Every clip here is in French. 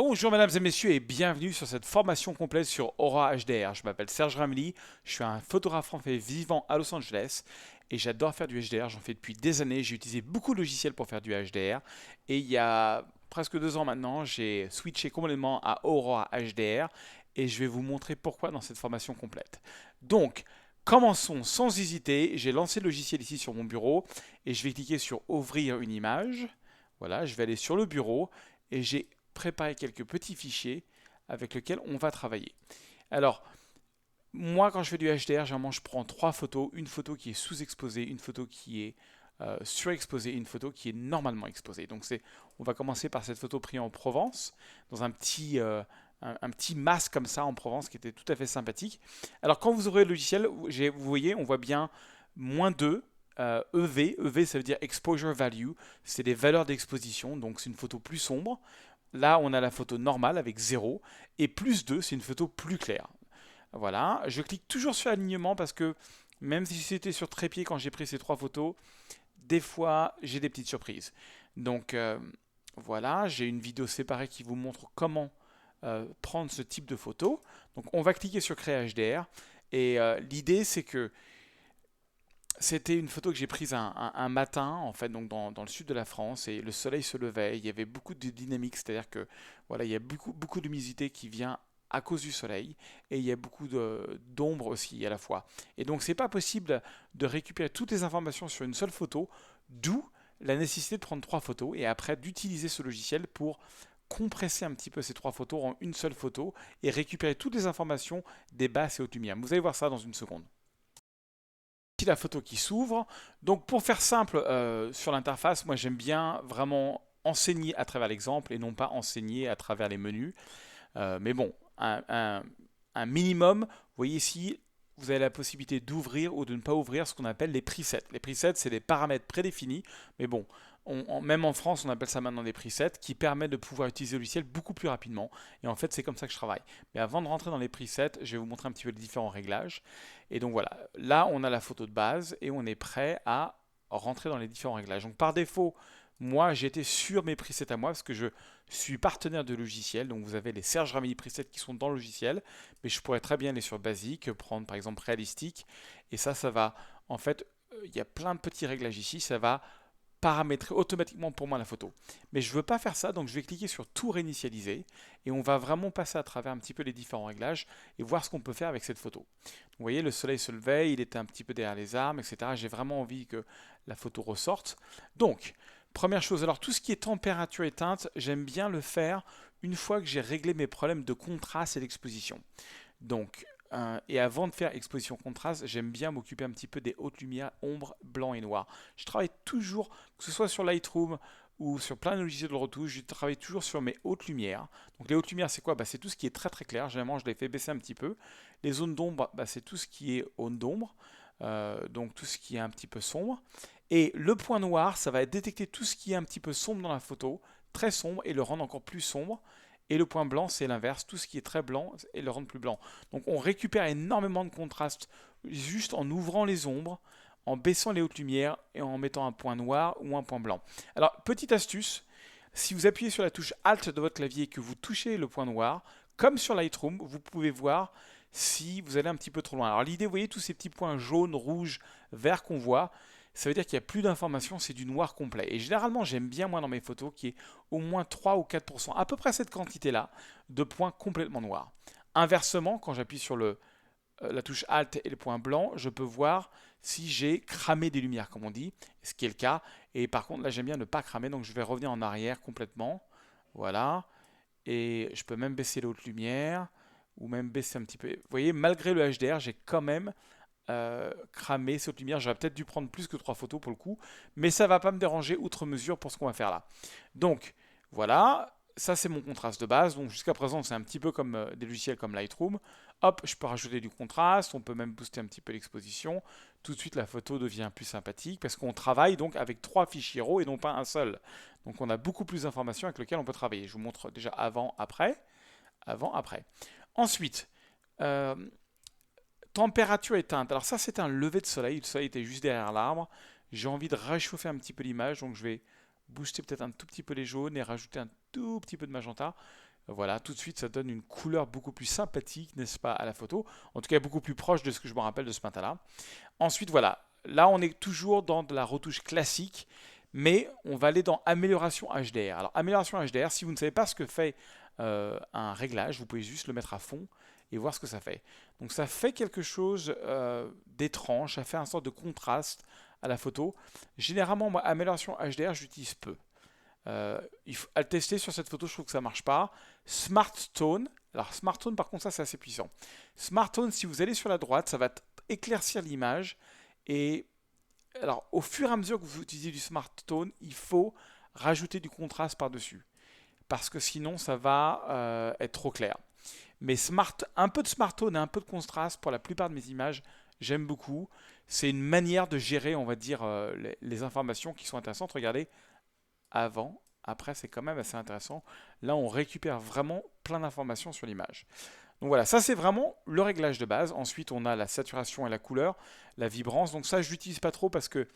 Bonjour mesdames et messieurs et bienvenue sur cette formation complète sur Aura HDR. Je m'appelle Serge Ramely, je suis un photographe français vivant à Los Angeles et j'adore faire du HDR, j'en fais depuis des années, j'ai utilisé beaucoup de logiciels pour faire du HDR et il y a presque 2 ans maintenant, j'ai switché complètement à Aura HDR et je vais vous montrer pourquoi dans cette formation complète. Donc, commençons sans hésiter, j'ai lancé le logiciel ici sur mon bureau et je vais cliquer sur ouvrir une image. Voilà, je vais aller sur le bureau et j'ai préparer quelques petits fichiers avec lesquels on va travailler. Alors, moi, quand je fais du HDR, généralement, je prends 3 photos. Une photo qui est sous-exposée, une photo qui est surexposée, une photo qui est normalement exposée. Donc, on va commencer par cette photo prise en Provence, dans un petit masque comme ça en Provence qui était tout à fait sympathique. Alors, quand vous aurez le logiciel, vous voyez, on voit bien -2. EV, EV ça veut dire Exposure Value, c'est des valeurs d'exposition, donc c'est une photo plus sombre. Là, on a la photo normale avec 0. Et +2, c'est une photo plus claire. Voilà. Je clique toujours sur alignement parce que même si c'était sur trépied quand j'ai pris ces 3 photos, des fois, j'ai des petites surprises. Donc, voilà. J'ai une vidéo séparée qui vous montre comment prendre ce type de photo. Donc, on va cliquer sur Créer HDR. Et l'idée, c'est que c'était une photo que j'ai prise un matin, en fait, donc dans le sud de la France, et le soleil se levait. Il y avait beaucoup de dynamique, c'est-à-dire que voilà, il y a beaucoup d'humidité qui vient à cause du soleil, et il y a beaucoup d'ombre aussi à la fois. Et donc, c'est pas possible de récupérer toutes les informations sur une seule photo, d'où la nécessité de prendre 3 photos et après d'utiliser ce logiciel pour compresser un petit peu ces 3 photos en une seule photo et récupérer toutes les informations des basses et hautes lumières. Vous allez voir ça dans une seconde. La photo qui s'ouvre. Donc pour faire simple sur l'interface, moi j'aime bien vraiment enseigner à travers l'exemple et non pas enseigner à travers les menus. Mais bon, un minimum, vous voyez ici, vous avez la possibilité d'ouvrir ou de ne pas ouvrir ce qu'on appelle les presets. Les presets, c'est des paramètres prédéfinis, mais bon, même en France, on appelle ça maintenant des presets qui permettent de pouvoir utiliser le logiciel beaucoup plus rapidement. Et en fait, c'est comme ça que je travaille. Mais avant de rentrer dans les presets, je vais vous montrer un petit peu les différents réglages. Et donc voilà, là, on a la photo de base et on est prêt à rentrer dans les différents réglages. Donc par défaut, moi, j'étais sur mes presets à moi parce que je suis partenaire de logiciel. Donc vous avez les Serge Ramely presets qui sont dans le logiciel, mais je pourrais très bien aller sur basique, prendre par exemple réalistique. Et ça va, en fait, il y a plein de petits réglages ici. Ça va paramétrer automatiquement pour moi la photo. Mais je ne veux pas faire ça, donc je vais cliquer sur tout réinitialiser et on va vraiment passer à travers un petit peu les différents réglages et voir ce qu'on peut faire avec cette photo. Vous voyez, le soleil se levait, il était un petit peu derrière les arbres, etc. J'ai vraiment envie que la photo ressorte. Donc, première chose, alors tout ce qui est température et teinte, j'aime bien le faire une fois que j'ai réglé mes problèmes de contraste et d'exposition. Donc, et avant de faire exposition contraste, j'aime bien m'occuper un petit peu des hautes lumières, ombre, blanc et noir. Je travaille toujours, que ce soit sur Lightroom ou sur plein de logiciels de retouche, je travaille toujours sur mes hautes lumières. Donc les hautes lumières, c'est quoi? C'est tout ce qui est très très clair. Généralement, je les fais baisser un petit peu. Les zones d'ombre, c'est tout ce qui est zone d'ombre, donc tout ce qui est un petit peu sombre. Et le point noir, ça va détecter tout ce qui est un petit peu sombre dans la photo, très sombre, et le rendre encore plus sombre. Et le point blanc, c'est l'inverse, tout ce qui est très blanc et le rendre plus blanc. Donc on récupère énormément de contraste juste en ouvrant les ombres, en baissant les hautes lumières et en mettant un point noir ou un point blanc. Alors, petite astuce, si vous appuyez sur la touche Alt de votre clavier et que vous touchez le point noir, comme sur Lightroom, vous pouvez voir si vous allez un petit peu trop loin. Alors l'idée, vous voyez tous ces petits points jaunes, rouges, verts qu'on voit, ça veut dire qu'il n'y a plus d'informations, c'est du noir complet. Et généralement, j'aime bien, moi, dans mes photos, qu'il y ait au moins 3 ou 4%, à peu près cette quantité-là, de points complètement noirs. Inversement, quand j'appuie sur la touche Alt et le point blanc, je peux voir si j'ai cramé des lumières, comme on dit, ce qui est le cas. Et par contre, là, j'aime bien ne pas cramer, donc je vais revenir en arrière complètement. Voilà. Et je peux même baisser la haute lumière, ou même baisser un petit peu. Vous voyez, malgré le HDR, j'ai quand même cramé cette lumière. J'aurais peut-être dû prendre plus que 3 photos pour le coup, mais ça va pas me déranger outre mesure pour ce qu'on va faire là. Donc voilà, ça c'est mon contraste de base. Donc jusqu'à présent, c'est un petit peu comme des logiciels comme Lightroom. Hop, je peux rajouter du contraste, on peut même booster un petit peu l'exposition. Tout de suite, la photo devient plus sympathique parce qu'on travaille donc avec 3 fichiers RAW et non pas un seul. Donc on a beaucoup plus d'informations avec lesquelles on peut travailler. Je vous montre déjà avant, après. Avant, après. Ensuite, euh, température et teinte. Alors ça, c'est un lever de soleil. Le soleil était juste derrière l'arbre. J'ai envie de réchauffer un petit peu l'image, donc je vais booster peut-être un tout petit peu les jaunes et rajouter un tout petit peu de magenta. Voilà, tout de suite, ça donne une couleur beaucoup plus sympathique, n'est-ce pas, à la photo. En tout cas, beaucoup plus proche de ce que je me rappelle de ce matin-là. Ensuite, voilà, là, on est toujours dans de la retouche classique, mais on va aller dans amélioration HDR. Alors, amélioration HDR, si vous ne savez pas ce que fait un réglage, vous pouvez juste le mettre à fond et voir ce que ça fait. Donc, ça fait quelque chose d'étrange, ça fait un sorte de contraste à la photo. Généralement, moi, amélioration HDR, j'utilise peu. À le tester sur cette photo, je trouve que ça marche pas. Smart Tone. Alors Smart Tone, par contre, ça c'est assez puissant. Smart Tone, si vous allez sur la droite, ça va éclaircir l'image. Et alors, au fur et à mesure que vous utilisez du Smart Tone, il faut rajouter du contraste par-dessus. Parce que sinon, ça va être trop clair. Mais un peu de Smart Tone et un peu de contraste pour la plupart de mes images, j'aime beaucoup. C'est une manière de gérer, on va dire, les informations qui sont intéressantes. Regardez, avant, après, c'est quand même assez intéressant. Là, on récupère vraiment plein d'informations sur l'image. Donc voilà, ça c'est vraiment le réglage de base. Ensuite, on a la saturation et la couleur, la vibrance. Donc ça, je l'utilise pas trop parce que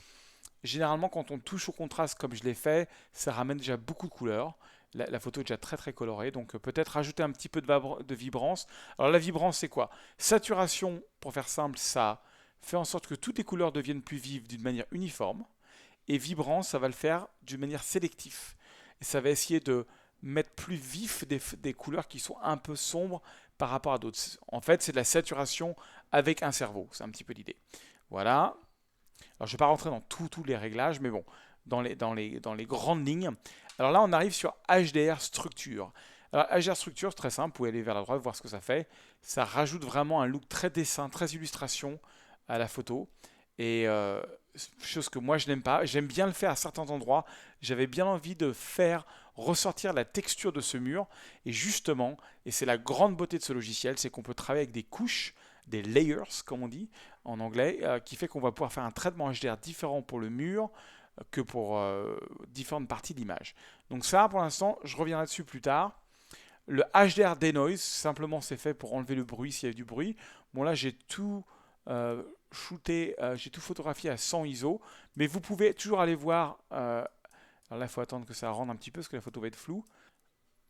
généralement, quand on touche au contraste comme je l'ai fait, ça ramène déjà beaucoup de couleurs. La photo est déjà très très colorée, donc peut-être rajouter un petit peu de vibrance. Alors la vibrance, c'est quoi? Saturation, pour faire simple, ça fait en sorte que toutes les couleurs deviennent plus vives d'une manière uniforme. Et vibrance, ça va le faire d'une manière sélective. Et ça va essayer de mettre plus vif des couleurs qui sont un peu sombres par rapport à d'autres. En fait, c'est de la saturation avec un cerveau. C'est un petit peu l'idée. Voilà. Alors, je ne vais pas rentrer dans tous les réglages, mais bon, dans les grandes lignes. Alors là, on arrive sur HDR structure. Alors, HDR structure, très simple. Vous pouvez aller vers la droite, voir ce que ça fait. Ça rajoute vraiment un look très dessin, très illustration à la photo. Et chose que moi je n'aime pas. J'aime bien le faire à certains endroits. J'avais bien envie de faire ressortir la texture de ce mur. Et justement, et c'est la grande beauté de ce logiciel, c'est qu'on peut travailler avec des couches, des layers comme on dit en anglais, qui fait qu'on va pouvoir faire un traitement HDR différent pour le mur que pour différentes parties de l'image. Donc ça, pour l'instant, je reviendrai dessus plus tard. Le HDR denoise, simplement c'est fait pour enlever le bruit s'il y a du bruit. Bon là j'ai tout shooté, j'ai tout photographié à 100 ISO, mais vous pouvez toujours aller voir. Alors là il faut attendre que ça rende un petit peu parce que la photo va être floue.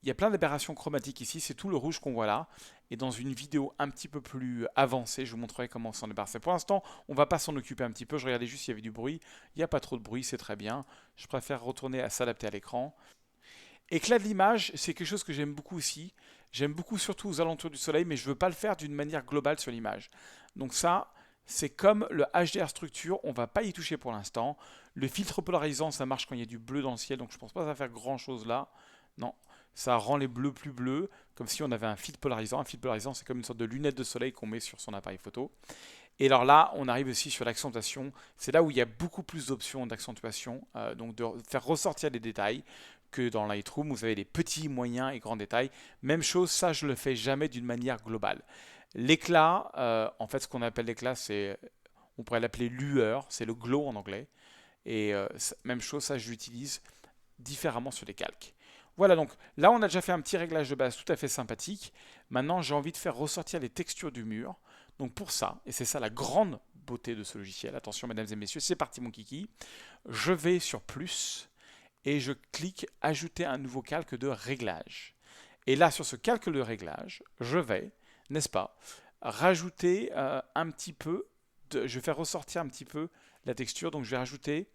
Il y a plein d'aberrations chromatiques ici, c'est tout le rouge qu'on voit là. Et dans une vidéo un petit peu plus avancée, je vous montrerai comment s'en débarrasser. Pour l'instant, on va pas s'en occuper un petit peu. Je regardais juste s'il y avait du bruit. Il n'y a pas trop de bruit, c'est très bien. Je préfère retourner à s'adapter à l'écran. Éclat de l'image, c'est quelque chose que j'aime beaucoup aussi. J'aime beaucoup surtout aux alentours du soleil, mais je ne veux pas le faire d'une manière globale sur l'image. Donc ça, c'est comme le HDR structure, on ne va pas y toucher pour l'instant. Le filtre polarisant, ça marche quand il y a du bleu dans le ciel, donc je ne pense pas que ça va faire grand chose là. Non, ça rend les bleus plus bleus, comme si on avait un filtre polarisant. Un filtre polarisant, c'est comme une sorte de lunette de soleil qu'on met sur son appareil photo. Et alors là, on arrive aussi sur l'accentuation. C'est là où il y a beaucoup plus d'options d'accentuation, donc de faire ressortir les détails que dans Lightroom. Vous avez les petits, moyens et grands détails. Même chose, ça je le fais jamais d'une manière globale. L'éclat, en fait, ce qu'on appelle l'éclat, on pourrait l'appeler lueur, c'est le glow en anglais. Et même chose, ça je l'utilise différemment sur les calques. Voilà, donc là on a déjà fait un petit réglage de base tout à fait sympathique. Maintenant j'ai envie de faire ressortir les textures du mur. Donc pour ça, et c'est ça la grande beauté de ce logiciel, attention mesdames et messieurs, c'est parti mon kiki, je vais sur plus et je clique ajouter un nouveau calque de réglage. Et là sur ce calque de réglage, je vais, n'est-ce pas, rajouter un petit peu, je vais faire ressortir un petit peu la texture, donc je vais rajouter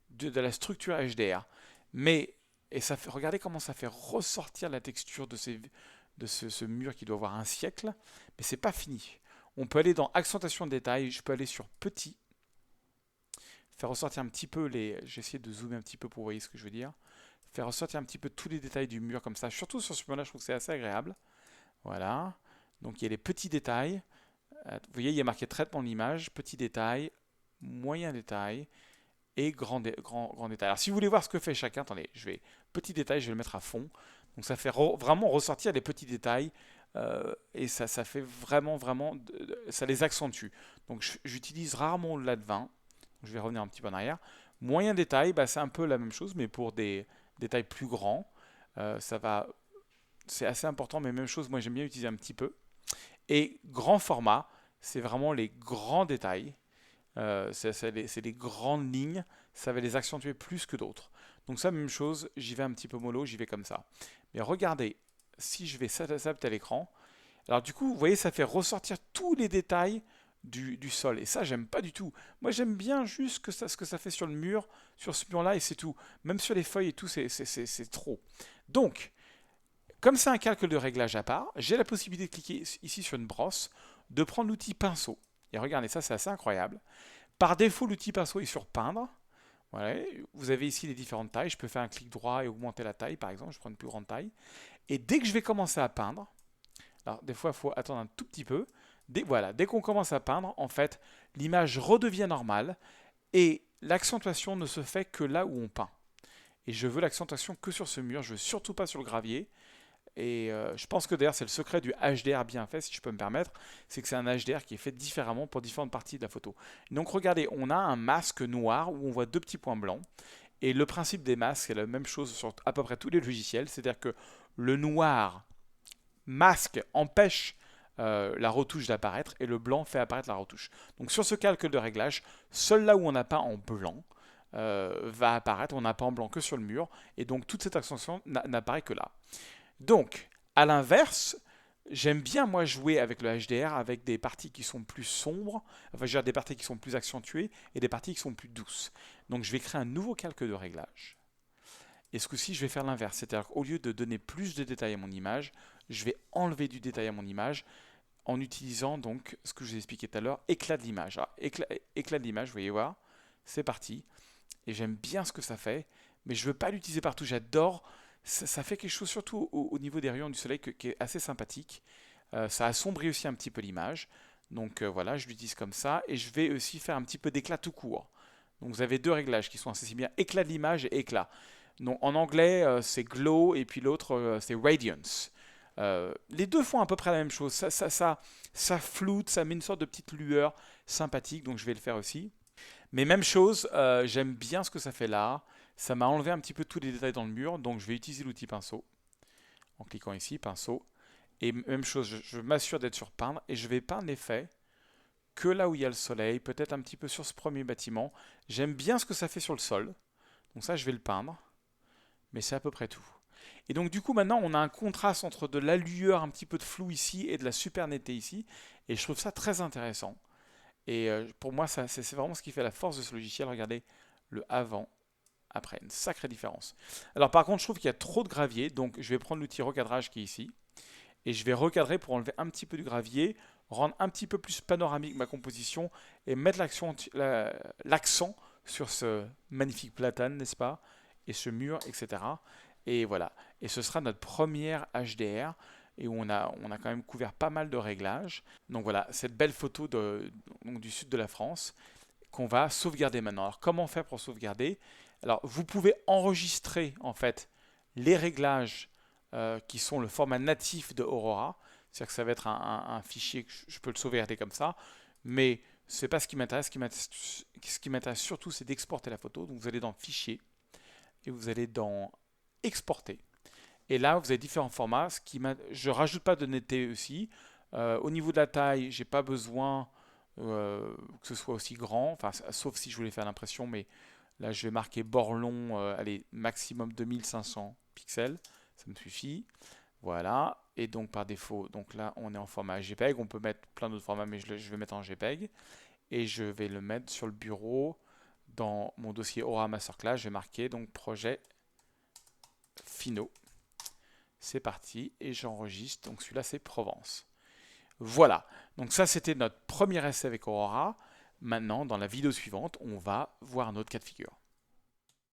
de la structure HDR. Mais, et ça fait, regardez comment ça fait ressortir la texture de ce mur qui doit avoir un siècle, mais c'est pas fini. On peut aller dans accentuation de détail, je peux aller sur petit, faire ressortir un petit peu j'ai essayé de zoomer un petit peu pour voir ce que je veux dire, faire ressortir un petit peu tous les détails du mur comme ça, surtout sur ce mur là je trouve que c'est assez agréable. Voilà, donc il y a les petits détails, vous voyez il y a marqué traitement de l'image, petit détail, moyen détail et grand détail. Alors si vous voulez voir ce que fait chacun, attendez, petit détail, je vais le mettre à fond, donc ça fait vraiment ressortir les petits détails. Et ça fait vraiment, ça les accentue. Donc j'utilise rarement le LAT20. Je vais revenir un petit peu en arrière. Moyen détail, bah, c'est un peu la même chose, mais pour des détails plus grands. C'est assez important, mais même chose, moi j'aime bien utiliser un petit peu. Et grand format, c'est vraiment les grands détails. C'est les grandes lignes. Ça va les accentuer plus que d'autres. Donc ça, même chose, j'y vais un petit peu mollo, j'y vais comme ça. Et regardez, si je vais s'adapter à l'écran, alors du coup, vous voyez, ça fait ressortir tous les détails du sol. Et ça, j'aime pas du tout. Moi, j'aime bien juste ce que ça fait sur le mur, sur ce mur-là, et c'est tout. Même sur les feuilles et tout, c'est trop. Donc, comme c'est un calque de réglage à part, j'ai la possibilité de cliquer ici sur une brosse, de prendre l'outil pinceau. Et regardez, ça, c'est assez incroyable. Par défaut, l'outil pinceau est sur peindre. Voilà. Vous avez ici les différentes tailles. Je peux faire un clic droit et augmenter la taille, par exemple. Je prends une plus grande taille. Et dès que je vais commencer à peindre, alors des fois, il faut attendre un tout petit peu. Voilà, dès qu'on commence à peindre, en fait, l'image redevient normale et l'accentuation ne se fait que là où on peint. Et je veux l'accentuation que sur ce mur, je veux surtout pas sur le gravier. Et je pense que d'ailleurs c'est le secret du HDR bien fait, si je peux me permettre, c'est que c'est un HDR qui est fait différemment pour différentes parties de la photo. Donc regardez, on a un masque noir où on voit deux petits points blancs. Et le principe des masques est la même chose sur à peu près tous les logiciels, c'est-à-dire que le noir masque empêche la retouche d'apparaître et le blanc fait apparaître la retouche. Donc sur ce calque de réglage, seul là où on n'a pas en blanc va apparaître, on n'a pas en blanc que sur le mur, et donc toute cette accentuation n'apparaît que là. Donc, à l'inverse, j'aime bien moi jouer avec le HDR avec des parties qui sont plus sombres, enfin je veux dire des parties qui sont plus accentuées et des parties qui sont plus douces. Donc je vais créer un nouveau calque de réglage. Et ce coup-ci, je vais faire l'inverse, c'est-à-dire qu'au lieu de donner plus de détails à mon image, je vais enlever du détail à mon image en utilisant donc ce que je vous ai expliqué tout à l'heure, éclat de l'image. Éclat de l'image, vous voyez voir, c'est parti. Et j'aime bien ce que ça fait, mais je ne veux pas l'utiliser partout, j'adore. Ça fait quelque chose surtout au niveau des rayons du soleil qui est assez sympathique. Ça assombrit aussi un petit peu l'image. Donc voilà, je l'utilise comme ça. Et je vais aussi faire un petit peu d'éclat tout court. Donc vous avez deux réglages qui sont assez similaires, éclat de l'image et éclat. Donc en anglais c'est glow et puis l'autre c'est radiance. Les deux font à peu près la même chose. Ça floute, ça met une sorte de petite lueur sympathique. Donc je vais le faire aussi. Mais même chose, j'aime bien ce que ça fait là. Ça m'a enlevé un petit peu tous les détails dans le mur, donc je vais utiliser l'outil pinceau. En cliquant ici, pinceau. Et même chose, je m'assure d'être sur peindre et je vais peindre l'effet que là où il y a le soleil, peut-être un petit peu sur ce premier bâtiment. J'aime bien ce que ça fait sur le sol. Donc ça, je vais le peindre. Mais c'est à peu près tout. Et donc du coup, maintenant, on a un contraste entre de la lueur, un petit peu de flou ici et de la super netteté ici. Et je trouve ça très intéressant. Et pour moi, c'est vraiment ce qui fait la force de ce logiciel. Regardez le avant, après, une sacrée différence. Alors par contre, je trouve qu'il y a trop de gravier, donc je vais prendre l'outil recadrage qui est ici, et je vais recadrer pour enlever un petit peu du gravier, rendre un petit peu plus panoramique ma composition, et mettre l'accent sur ce magnifique platane, n'est-ce pas, et ce mur, etc. Et voilà. Et ce sera notre première HDR, et où on a quand même couvert pas mal de réglages. Donc voilà, cette belle photo donc du sud de la France, qu'on va sauvegarder maintenant. Alors comment faire pour sauvegarder? Alors vous pouvez enregistrer en fait les réglages qui sont le format natif de Aurora. C'est-à-dire que ça va être un fichier que je peux le sauvegarder comme ça. Mais ce n'est pas ce qui m'intéresse. Ce qui m'intéresse surtout, c'est d'exporter la photo. Donc vous allez dans Fichier et vous allez dans Exporter. Et là, vous avez différents formats. Je ne rajoute pas de netteté aussi. Au niveau de la taille, j'ai pas besoin que ce soit aussi grand. Enfin, sauf si je voulais faire l'impression, mais là, je vais marquer bord long, allez, maximum 2500 pixels. Ça me suffit. Voilà. Et donc, par défaut, donc là, on est en format JPEG. On peut mettre plein d'autres formats, mais je vais mettre en JPEG. Et je vais le mettre sur le bureau. Dans mon dossier Aura Masterclass, je vais marquer donc projet finaux. C'est parti. Et j'enregistre. Donc, celui-là, c'est Provence. Voilà. Donc, ça, c'était notre premier essai avec Aurora. Maintenant, dans la vidéo suivante, on va voir un autre cas de figure.